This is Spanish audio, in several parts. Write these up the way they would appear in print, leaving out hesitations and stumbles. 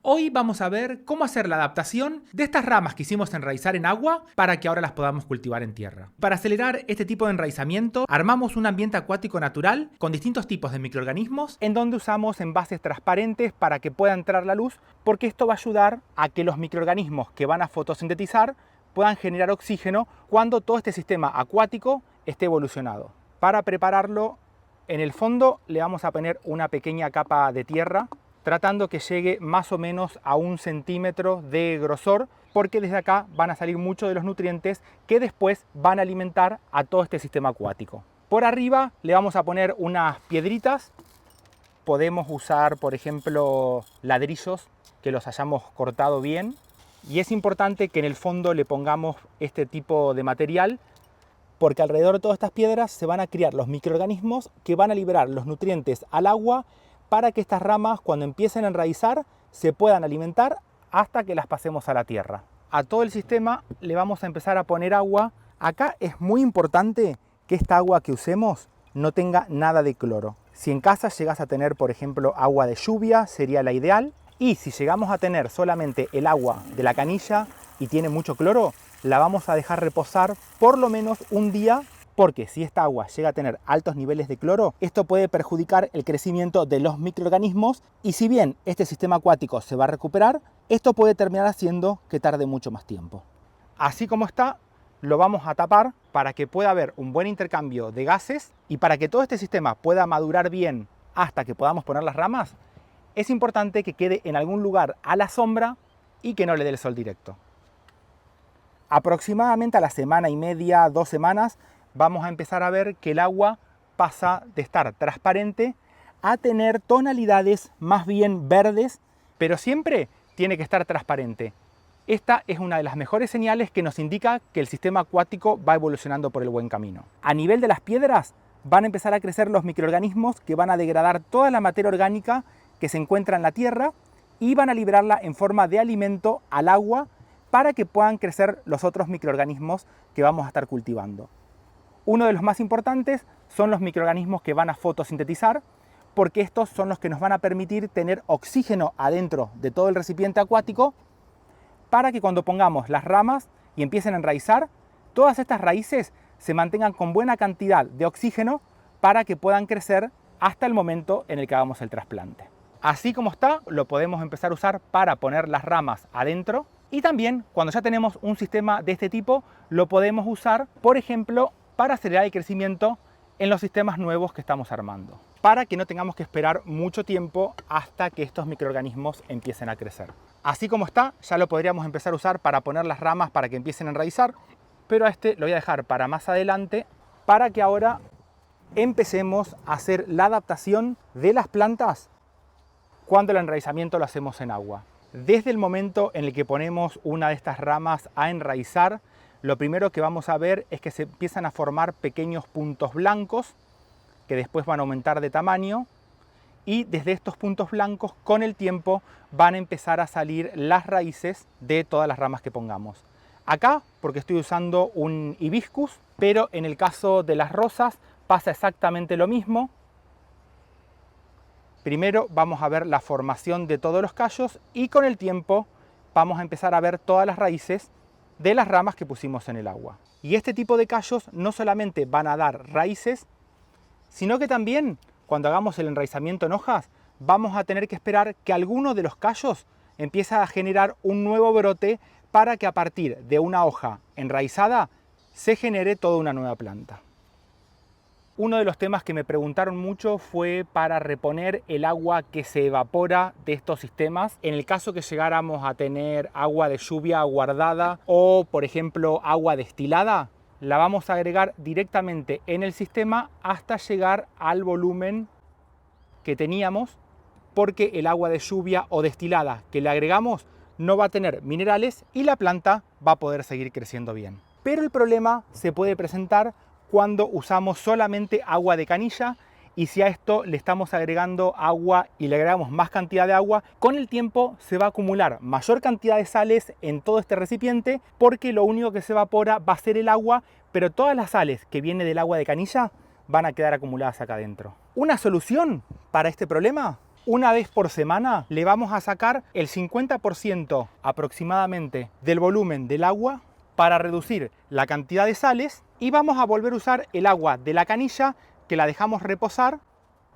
Hoy vamos a ver cómo hacer la adaptación de estas ramas que hicimos enraizar en agua para que ahora las podamos cultivar en tierra. Para acelerar este tipo de enraizamiento, armamos un ambiente acuático natural con distintos tipos de microorganismos en donde usamos envases transparentes para que pueda entrar la luz, porque esto va a ayudar a que los microorganismos que van a fotosintetizar puedan generar oxígeno cuando todo este sistema acuático esté evolucionado. Para prepararlo, en el fondo le vamos a poner una pequeña capa de tierra, tratando que llegue más o menos a 1 centímetro de grosor, porque desde acá van a salir muchos de los nutrientes que después van a alimentar a todo este sistema acuático. Por arriba le vamos a poner unas piedritas. Podemos usar, por ejemplo, ladrillos que los hayamos cortado bien. Y es importante que en el fondo le pongamos este tipo de material, porque alrededor de todas estas piedras se van a criar los microorganismos que van a liberar los nutrientes al agua para que estas ramas, cuando empiecen a enraizar, se puedan alimentar hasta que las pasemos a la tierra. A todo el sistema le vamos a empezar a poner agua. Acá es muy importante que esta agua que usemos no tenga nada de cloro. Si en casa llegas a tener, por ejemplo, agua de lluvia, sería la ideal. Y si llegamos a tener solamente el agua de la canilla y tiene mucho cloro, la vamos a dejar reposar por lo menos un día, porque si esta agua llega a tener altos niveles de cloro, esto puede perjudicar el crecimiento de los microorganismos, y si bien este sistema acuático se va a recuperar, esto puede terminar haciendo que tarde mucho más tiempo. Así como está, lo vamos a tapar para que pueda haber un buen intercambio de gases, y para que todo este sistema pueda madurar bien hasta que podamos poner las ramas, es importante que quede en algún lugar a la sombra y que no le dé el sol directo. Aproximadamente a la semana y media, 2 semanas, vamos a empezar a ver que el agua pasa de estar transparente a tener tonalidades más bien verdes, pero siempre tiene que estar transparente. Esta es una de las mejores señales que nos indica que el sistema acuático va evolucionando por el buen camino. A nivel de las piedras van a empezar a crecer los microorganismos que van a degradar toda la materia orgánica que se encuentra en la tierra y van a liberarla en forma de alimento al agua para que puedan crecer los otros microorganismos que vamos a estar cultivando. Uno de los más importantes son los microorganismos que van a fotosintetizar, porque estos son los que nos van a permitir tener oxígeno adentro de todo el recipiente acuático, para que cuando pongamos las ramas y empiecen a enraizar, todas estas raíces se mantengan con buena cantidad de oxígeno para que puedan crecer hasta el momento en el que hagamos el trasplante. Así como está, lo podemos empezar a usar para poner las ramas adentro, y también cuando ya tenemos un sistema de este tipo, lo podemos usar, por ejemplo, para acelerar el crecimiento en los sistemas nuevos que estamos armando, para que no tengamos que esperar mucho tiempo hasta que estos microorganismos empiecen a crecer. Así como está, ya lo podríamos empezar a usar para poner las ramas para que empiecen a enraizar, pero a este lo voy a dejar para más adelante, para que ahora empecemos a hacer la adaptación de las plantas cuando el enraizamiento lo hacemos en agua. Desde el momento en el que ponemos una de estas ramas a enraizar, lo primero que vamos a ver es que se empiezan a formar pequeños puntos blancos que después van a aumentar de tamaño, y desde estos puntos blancos con el tiempo van a empezar a salir las raíces de todas las ramas que pongamos. Acá, porque estoy usando un hibiscus, pero en el caso de las rosas pasa exactamente lo mismo. Primero vamos a ver la formación de todos los callos y con el tiempo vamos a empezar a ver todas las raíces de las ramas que pusimos en el agua. Y este tipo de callos no solamente van a dar raíces, sino que también cuando hagamos el enraizamiento en hojas vamos a tener que esperar que alguno de los callos empiece a generar un nuevo brote para que a partir de una hoja enraizada se genere toda una nueva planta. Uno de los temas que me preguntaron mucho fue para reponer el agua que se evapora de estos sistemas. En el caso que llegáramos a tener agua de lluvia guardada o, por ejemplo, agua destilada, la vamos a agregar directamente en el sistema hasta llegar al volumen que teníamos, porque el agua de lluvia o destilada que le agregamos no va a tener minerales y la planta va a poder seguir creciendo bien. Pero el problema se puede presentar cuando usamos solamente agua de canilla, y si a esto le estamos agregando agua y le agregamos más cantidad de agua, con el tiempo se va a acumular mayor cantidad de sales en todo este recipiente, porque lo único que se evapora va a ser el agua, pero todas las sales que vienen del agua de canilla van a quedar acumuladas acá adentro. Una solución para este problema una vez por semana le vamos a sacar el 50% aproximadamente del volumen del agua para reducir la cantidad de sales, y vamos a volver a usar el agua de la canilla que la dejamos reposar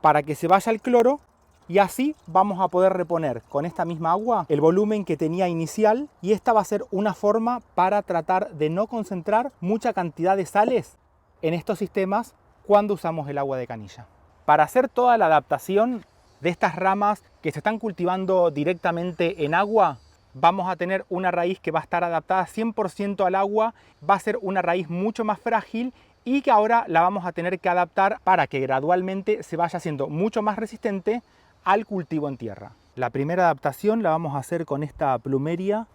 para que se vaya el cloro, y así vamos a poder reponer con esta misma agua el volumen que tenía inicial, y esta va a ser una forma para tratar de no concentrar mucha cantidad de sales en estos sistemas cuando usamos el agua de canilla. Para hacer toda la adaptación de estas ramas que se están cultivando directamente en agua, vamos a tener una raíz que va a estar adaptada 100% al agua, va a ser una raíz mucho más frágil y que ahora la vamos a tener que adaptar para que gradualmente se vaya haciendo mucho más resistente al cultivo en tierra. La primera adaptación la vamos a hacer con esta plumeria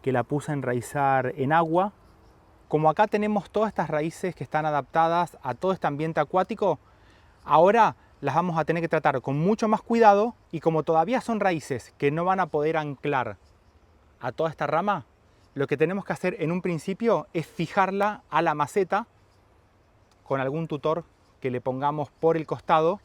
que la puse a enraizar en agua. Como acá tenemos todas estas raíces que están adaptadas a todo este ambiente acuático, ahora las vamos a tener que tratar con mucho más cuidado, y como todavía son raíces que no van a poder anclar a toda esta rama, lo que tenemos que hacer en un principio es fijarla a la maceta con algún tutor que le pongamos por el costado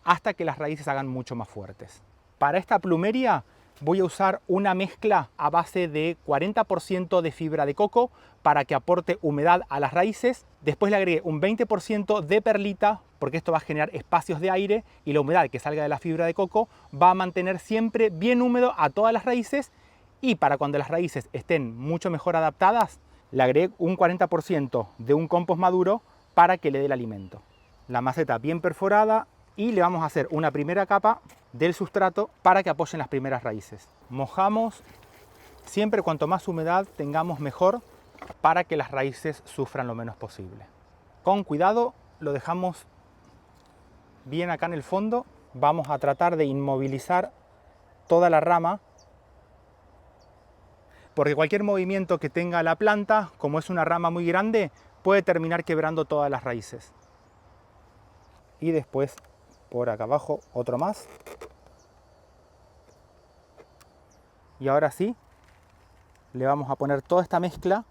hasta que las raíces hagan mucho más fuertes. Para esta plumeria voy a usar una mezcla a base de 40% de fibra de coco para que aporte humedad a las raíces. Después le agregué un 20% de perlita porque esto va a generar espacios de aire, y la humedad que salga de la fibra de coco va a mantener siempre bien húmedo a todas las raíces. Y para cuando las raíces estén mucho mejor adaptadas, le agregué un 40% de un compost maduro para que le dé el alimento. La maceta bien perforada, y le vamos a hacer una primera capa del sustrato para que apoyen las primeras raíces. Mojamos, siempre cuanto más humedad tengamos mejor, para que las raíces sufran lo menos posible. Con cuidado lo dejamos bien acá en el fondo. Vamos a tratar de inmovilizar toda la rama, porque cualquier movimiento que tenga la planta, como es una rama muy grande, puede terminar quebrando todas las raíces. Y después por acá abajo otro más. Y ahora sí, le vamos a poner toda esta mezcla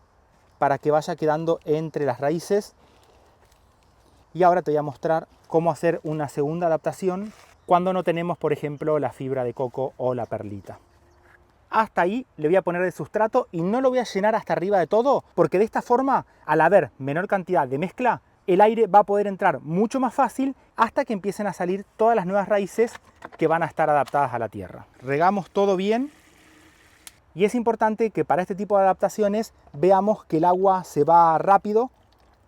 para que vaya quedando entre las raíces. Y ahora te voy a mostrar cómo hacer una segunda adaptación cuando no tenemos, por ejemplo, la fibra de coco o la perlita. Hasta ahí le voy a poner el sustrato y no lo voy a llenar hasta arriba de todo, porque de esta forma, al haber menor cantidad de mezcla, el aire va a poder entrar mucho más fácil hasta que empiecen a salir todas las nuevas raíces que van a estar adaptadas a la tierra. Regamos todo bien, y es importante que para este tipo de adaptaciones veamos que el agua se va rápido,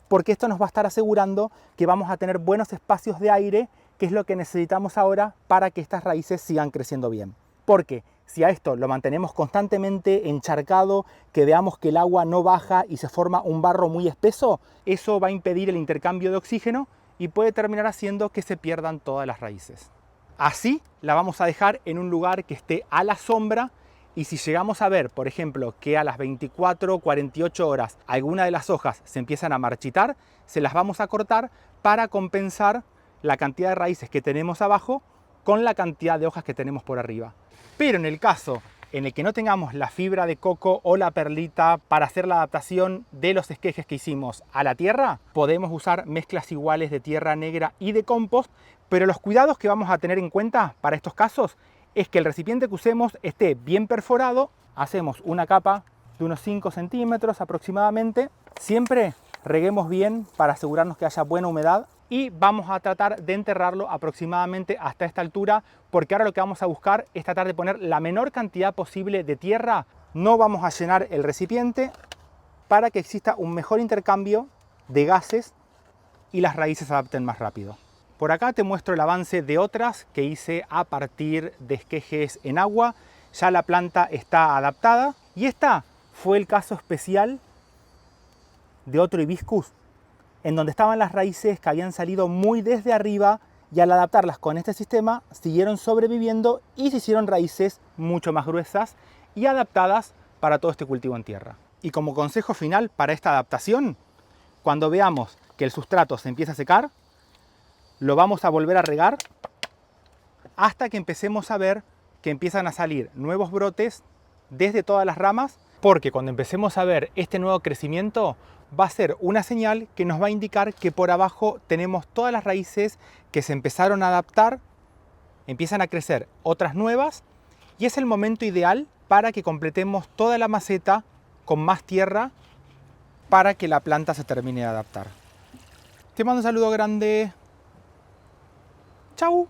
porque esto nos va a estar asegurando que vamos a tener buenos espacios de aire, que es lo que necesitamos ahora para que estas raíces sigan creciendo bien. Porque si a esto lo mantenemos constantemente encharcado, que veamos que el agua no baja y se forma un barro muy espeso, eso va a impedir el intercambio de oxígeno y puede terminar haciendo que se pierdan todas las raíces. Así la vamos a dejar en un lugar que esté a la sombra, y si llegamos a ver, por ejemplo, que a las 24 o 48 horas alguna de las hojas se empiezan a marchitar, se las vamos a cortar para compensar la cantidad de raíces que tenemos abajo con la cantidad de hojas que tenemos por arriba. Pero en el caso en el que no tengamos la fibra de coco o la perlita para hacer la adaptación de los esquejes que hicimos a la tierra, podemos usar mezclas iguales de tierra negra y de compost, pero los cuidados que vamos a tener en cuenta para estos casos es que el recipiente que usemos esté bien perforado. Hacemos una capa de unos 5 centímetros aproximadamente. Siempre reguemos bien para asegurarnos que haya buena humedad, y vamos a tratar de enterrarlo aproximadamente hasta esta altura, porque ahora lo que vamos a buscar es tratar de poner la menor cantidad posible de tierra. No vamos a llenar el recipiente para que exista un mejor intercambio de gases y las raíces se adapten más rápido. Por acá te muestro el avance de otras que hice a partir de esquejes en agua. Ya la planta está adaptada, y esta fue el caso especial de otro hibiscus, en donde estaban las raíces que habían salido muy desde arriba, y al adaptarlas con este sistema siguieron sobreviviendo y se hicieron raíces mucho más gruesas y adaptadas para todo este cultivo en tierra. Y como consejo final para esta adaptación, cuando veamos que el sustrato se empieza a secar, lo vamos a volver a regar hasta que empecemos a ver que empiezan a salir nuevos brotes desde todas las ramas, porque cuando empecemos a ver este nuevo crecimiento va a ser una señal que nos va a indicar que por abajo tenemos todas las raíces que se empezaron a adaptar empiezan a crecer otras nuevas y es el momento ideal para que completemos toda la maceta con más tierra para que la planta se termine de adaptar. Te mando un saludo grande. Chau.